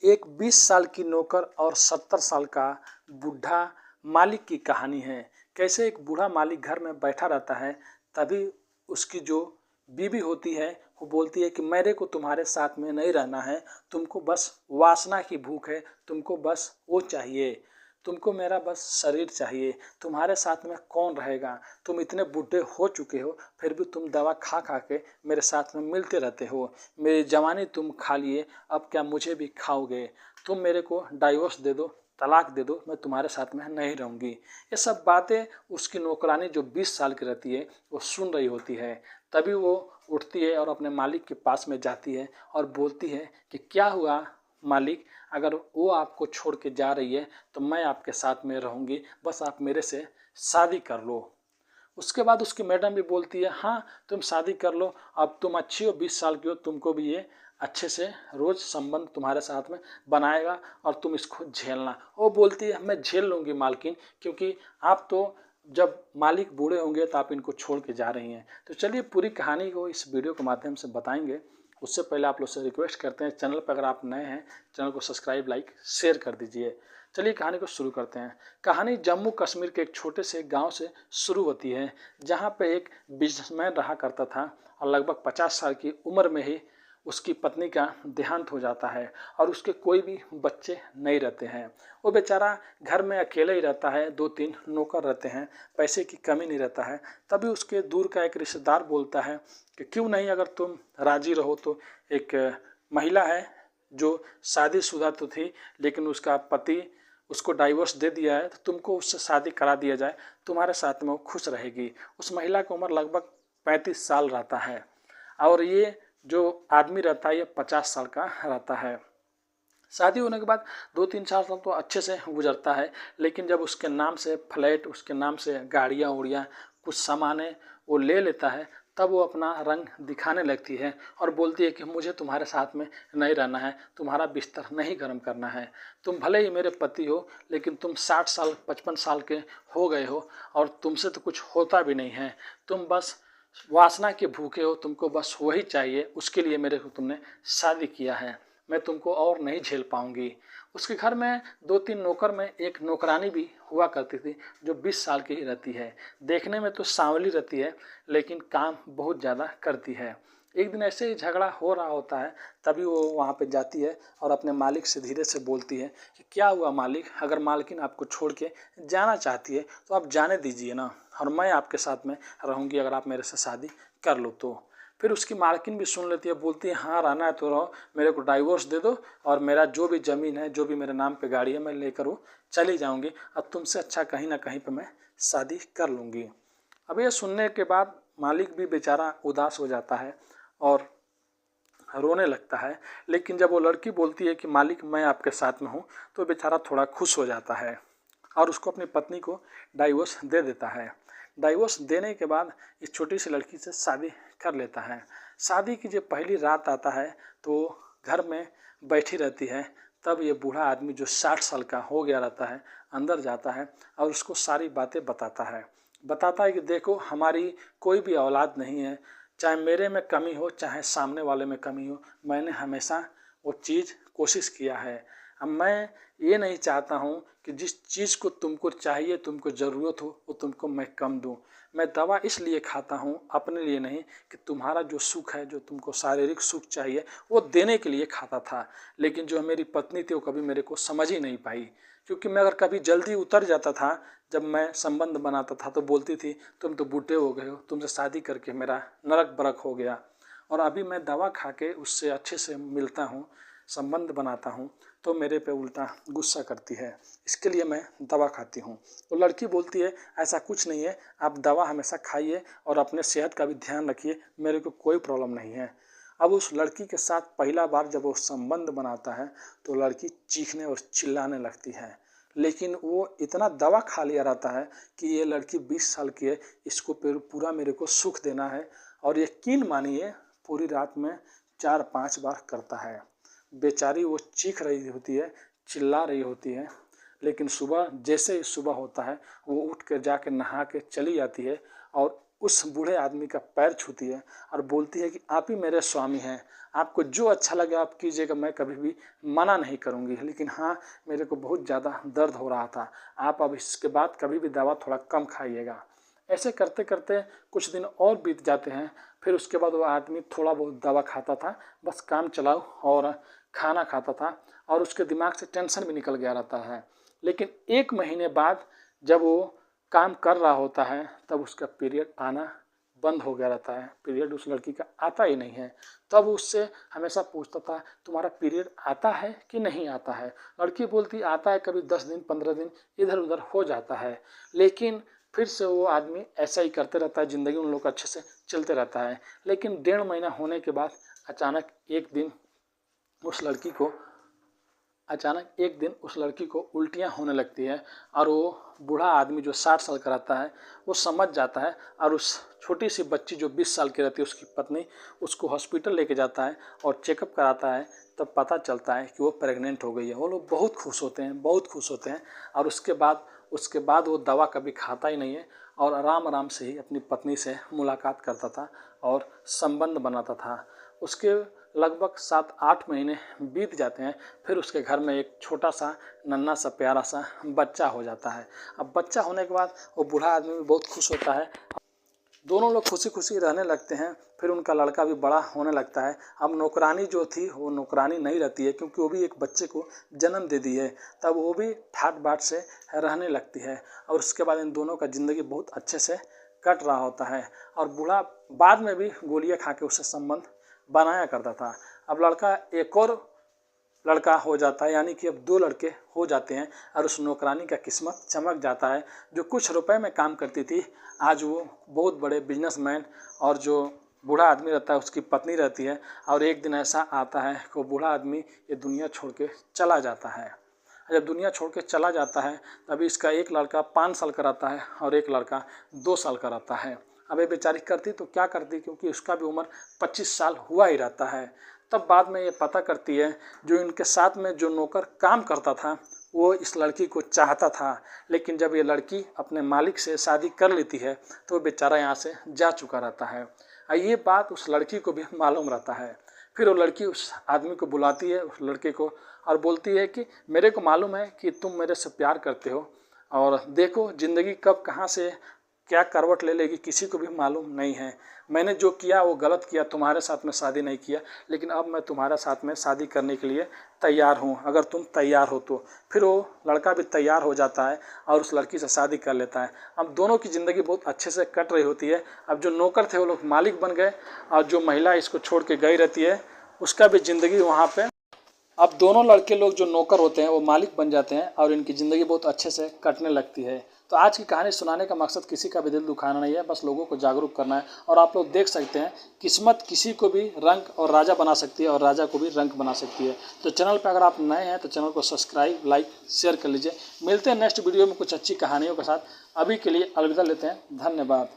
एक 20 साल की नौकर और 70 साल का बूढ़ा मालिक की कहानी है। कैसे एक बूढ़ा मालिक घर में बैठा रहता है, तभी उसकी जो बीवी होती है वो बोलती है कि मेरे को तुम्हारे साथ में नहीं रहना है, तुमको बस वासना की भूख है, तुमको बस वो चाहिए, तुमको मेरा बस शरीर चाहिए, तुम्हारे साथ में कौन रहेगा, तुम इतने बूढ़े हो चुके हो फिर भी तुम दवा खा खा के मेरे साथ में मिलते रहते हो, मेरी जवानी तुम खा लिए, अब क्या मुझे भी खाओगे, तुम मेरे को डाइवोर्स दे दो, तलाक दे दो, मैं तुम्हारे साथ में नहीं रहूँगी। ये सब बातें उसकी नौकरानी जो 20 साल की रहती है वो सुन रही होती है। तभी वो उठती है और अपने मालिक के पास में जाती है और बोलती है कि क्या हुआ मालिक, अगर वो आपको छोड़ के जा रही है तो मैं आपके साथ में रहूँगी, बस आप मेरे से शादी कर लो। उसके बाद उसकी मैडम भी बोलती है हाँ तुम शादी कर लो, अब तुम अच्छी हो, 20 साल की हो, तुमको भी ये अच्छे से रोज़ संबंध तुम्हारे साथ में बनाएगा और तुम इसको झेलना। वो बोलती है मैं झेल लूँगी मालकिन, क्योंकि आप तो जब मालिक बूढ़े होंगे तो आप इनको छोड़ के जा रही हैं। तो चलिए पूरी कहानी को इस वीडियो के माध्यम से बताएंगे। उससे पहले आप लोग से रिक्वेस्ट करते हैं, चैनल पर अगर आप नए हैं चैनल को सब्सक्राइब लाइक शेयर कर दीजिए। चलिए कहानी को शुरू करते हैं। कहानी जम्मू कश्मीर के एक छोटे से गांव से शुरू होती है, जहां पे एक बिजनेसमैन रहा करता था और लगभग 50 साल की उम्र में ही उसकी पत्नी का देहांत हो जाता है और उसके कोई भी बच्चे नहीं रहते हैं। वो बेचारा घर में अकेले ही रहता है, 2-3 नौकर रहते हैं, पैसे की कमी नहीं रहता है। तभी उसके दूर का एक रिश्तेदार बोलता है कि क्यों नहीं, अगर तुम राजी रहो तो एक महिला है जो शादीशुदा तो थी लेकिन उसका पति उसको डाइवोर्स दे दिया है, तो तुमको उससे शादी करा दिया जाए, तुम्हारे साथ में वो खुश रहेगी। उस महिला की उम्र लगभग 35 साल रहता है और ये जो आदमी रहता है ये 50 साल का रहता है। शादी होने के बाद 2-3-4 साल तो अच्छे से गुजरता है, लेकिन जब उसके नाम से फ्लैट, उसके नाम से गाड़ियाँ उड़ियाँ कुछ सामानें वो ले लेता है, तब वो अपना रंग दिखाने लगती है और बोलती है कि मुझे तुम्हारे साथ में नहीं रहना है, तुम्हारा बिस्तर नहीं गर्म करना है, तुम भले ही मेरे पति हो लेकिन तुम 60 साल 55 साल के हो गए हो और तुमसे तो कुछ होता भी नहीं है, तुम बस वासना के भूखे हो, तुमको बस वही चाहिए, उसके लिए मेरे को तुमने शादी किया है, मैं तुमको और नहीं झेल पाऊंगी। उसके घर में 2-3 नौकर में एक नौकरानी भी हुआ करती थी जो 20 साल की ही रहती है। देखने में तो सांवली रहती है लेकिन काम बहुत ज़्यादा करती है। एक दिन ऐसे ही झगड़ा हो रहा होता है, तभी वो वहाँ पे जाती है और अपने मालिक से धीरे से बोलती है कि क्या हुआ मालिक, अगर मालकिन आपको छोड़ के जाना चाहती है तो आप जाने दीजिए ना, और मैं आपके साथ में रहूँगी अगर आप मेरे से शादी कर लो तो। फिर उसकी मालकिन भी सुन लेती है, बोलती है हाँ रहना है तो रहो, मेरे को डाइवोर्स दे दो और मेरा जो भी ज़मीन है, जो भी मेरे नाम पे गाड़ी है, मैं लेकर वो चली जाऊंगी, अब तुमसे अच्छा कहीं ना कहीं पे मैं शादी कर लूँगी। अब ये सुनने के बाद मालिक भी बेचारा उदास हो जाता है और रोने लगता है, लेकिन जब वो लड़की बोलती है कि मालिक मैं आपके साथ में हूँ, तो बेचारा थोड़ा खुश हो जाता है और उसको अपनी पत्नी को डाइवोर्स दे देता है। डाइवोर्स देने के बाद इस छोटी सी लड़की से शादी कर लेता है। शादी की जब पहली रात आता है तो घर में बैठी रहती है, तब ये बूढ़ा आदमी जो 60 साल का हो गया रहता है अंदर जाता है और उसको सारी बातें बताता है कि देखो हमारी कोई भी औलाद नहीं है, चाहे मेरे में कमी हो चाहे सामने वाले में कमी हो, मैंने हमेशा वो चीज़ कोशिश किया है। अब मैं ये नहीं चाहता हूँ कि जिस चीज़ को तुमको चाहिए, तुमको ज़रूरत हो, वो तुमको मैं कम दूँ। मैं दवा इसलिए खाता हूँ अपने लिए नहीं कि तुम्हारा जो सुख है, जो तुमको शारीरिक सुख चाहिए, वो देने के लिए खाता था। लेकिन जो मेरी पत्नी थी वो कभी मेरे को समझ ही नहीं पाई, क्योंकि मैं अगर कभी जल्दी उतर जाता था, जब मैं संबंध बनाता था तो बोलती थी तुम तो बूढ़े हो गए हो, तुमसे शादी करके मेरा नरक बरक हो गया। और अभी मैं दवा खा के उससे अच्छे से मिलता हूँ, संबंध बनाता हूँ, तो मेरे पे उल्टा गुस्सा करती है, इसके लिए मैं दवा खाती हूँ। तो लड़की बोलती है ऐसा कुछ नहीं है, आप दवा हमेशा खाइए और अपने सेहत का भी ध्यान रखिए, मेरे को कोई प्रॉब्लम नहीं है। अब उस लड़की के साथ पहला बार जब वो संबंध बनाता है तो लड़की चीखने और चिल्लाने लगती है, लेकिन वो इतना दवा खा लिया रहता है कि ये लड़की 20 साल की है, इसको पूरा मेरे को सुख देना है। और यकीन मानिए पूरी रात में 4-5 बार करता है। बेचारी वो चीख रही होती है, चिल्ला रही होती है, लेकिन सुबह जैसे ही सुबह होता है वो उठ कर जाके नहा के चली जाती है और उस बूढ़े आदमी का पैर छूती है और बोलती है कि आप ही मेरे स्वामी हैं, आपको जो अच्छा लगे आप कीजिएगा, मैं कभी भी मना नहीं करूँगी, लेकिन हाँ मेरे को बहुत ज़्यादा दर्द हो रहा था, आप अब इसके बाद कभी भी दवा थोड़ा कम खाइएगा। ऐसे करते करते कुछ दिन और बीत जाते हैं। फिर उसके बाद वो आदमी थोड़ा बहुत दवा खाता था, बस काम चलाओ, और खाना खाता था, और उसके दिमाग से टेंशन भी निकल गया रहता है। लेकिन 1 महीने बाद जब वो काम कर रहा होता है तब उसका पीरियड आना बंद हो गया रहता है। पीरियड उस लड़की का आता ही नहीं है। तब उससे हमेशा पूछता था तुम्हारा पीरियड आता है कि नहीं आता है। लड़की बोलती आता है, कभी 10 दिन 15 दिन इधर उधर हो जाता है। लेकिन फिर से वो आदमी ऐसा ही करते रहता है, ज़िंदगी उन लोग का अच्छे से चलते रहता है। लेकिन 1.5 महीना होने के बाद अचानक एक दिन उस लड़की को उल्टियाँ होने लगती है, और वो बूढ़ा आदमी जो 60 साल का रहता है वो समझ जाता है, और उस छोटी सी बच्ची जो 20 साल की रहती है उसकी पत्नी उसको हॉस्पिटल लेके जाता है और चेकअप कराता है। तब पता चलता है कि वो प्रेग्नेंट हो गई है। वो लोग बहुत खुश होते हैं। और उसके बाद वो दवा कभी खाता ही नहीं है, और आराम से ही अपनी पत्नी से मुलाकात करता था और संबंध बनाता था। उसके लगभग 7-8 महीने बीत जाते हैं। फिर उसके घर में एक छोटा सा नन्हा सा प्यारा सा बच्चा हो जाता है। अब बच्चा होने के बाद वो बूढ़ा आदमी भी बहुत खुश होता है। दोनों लोग खुशी खुशी रहने लगते हैं। फिर उनका लड़का भी बड़ा होने लगता है। अब नौकरानी जो थी वो नौकरानी नहीं रहती है, क्योंकि वो भी एक बच्चे को जन्म दे दी है। तब वो भी ठाट बाट से रहने लगती है, और उसके बाद इन दोनों का ज़िंदगी बहुत अच्छे से कट रहा होता है। और बूढ़ा बाद में भी गोलियां खा के उससे संबंध बनाया करता था। अब लड़का एक और लड़का हो जाता है, यानी कि अब 2 लड़के हो जाते हैं, और उस नौकरानी का किस्मत चमक जाता है। जो कुछ रुपए में काम करती थी, आज वो बहुत बड़े बिजनेसमैन, और जो बूढ़ा आदमी रहता है उसकी पत्नी रहती है। और एक दिन ऐसा आता है कि वो बूढ़ा आदमी ये दुनिया छोड़ के चला जाता है। जब दुनिया छोड़ के चला जाता है तभी इसका एक लड़का 5 साल का रहता है और एक लड़का 2 साल का रहता है। अब ये बेचारी करती तो क्या करती, क्योंकि उसका भी उम्र 25 साल हुआ ही रहता है। तब बाद में ये पता करती है जो इनके साथ में जो नौकर काम करता था वो इस लड़की को चाहता था, लेकिन जब ये लड़की अपने मालिक से शादी कर लेती है तो बेचारा यहाँ से जा चुका रहता है। ये बात उस लड़की को भी मालूम रहता है। फिर वो लड़की उस आदमी को बुलाती है, उस लड़के को, और बोलती है कि मेरे को मालूम है कि तुम मेरे से प्यार करते हो, और देखो ज़िंदगी कब कहाँ से क्या करवट ले लेगी किसी को भी मालूम नहीं है। मैंने जो किया वो गलत किया, तुम्हारे साथ में शादी नहीं किया, लेकिन अब मैं तुम्हारे साथ में शादी करने के लिए तैयार हूँ, अगर तुम तैयार हो तो। फिर वो लड़का भी तैयार हो जाता है और उस लड़की से शादी कर लेता है। अब दोनों की ज़िंदगी बहुत अच्छे से कट रही होती है। अब जो नौकर थे वो लोग मालिक बन गए, और जो महिला इसको छोड़ के गई रहती है उसका भी ज़िंदगी वहाँ पे, अब दोनों लड़के लोग जो नौकर होते हैं वो मालिक बन जाते हैं, और इनकी ज़िंदगी बहुत अच्छे से कटने लगती है। तो आज की कहानी सुनाने का मकसद किसी का भी दिल दुखाना नहीं है, बस लोगों को जागरूक करना है। और आप लोग देख सकते हैं किस्मत किसी को भी रंक और राजा बना सकती है, और राजा को भी रंक बना सकती है। तो चैनल पर अगर आप नए हैं तो चैनल को सब्सक्राइब, लाइक, शेयर कर लीजिए। मिलते हैं नेक्स्ट वीडियो में कुछ अच्छी कहानियों के साथ। अभी के लिए अलविदा लेते हैं। धन्यवाद।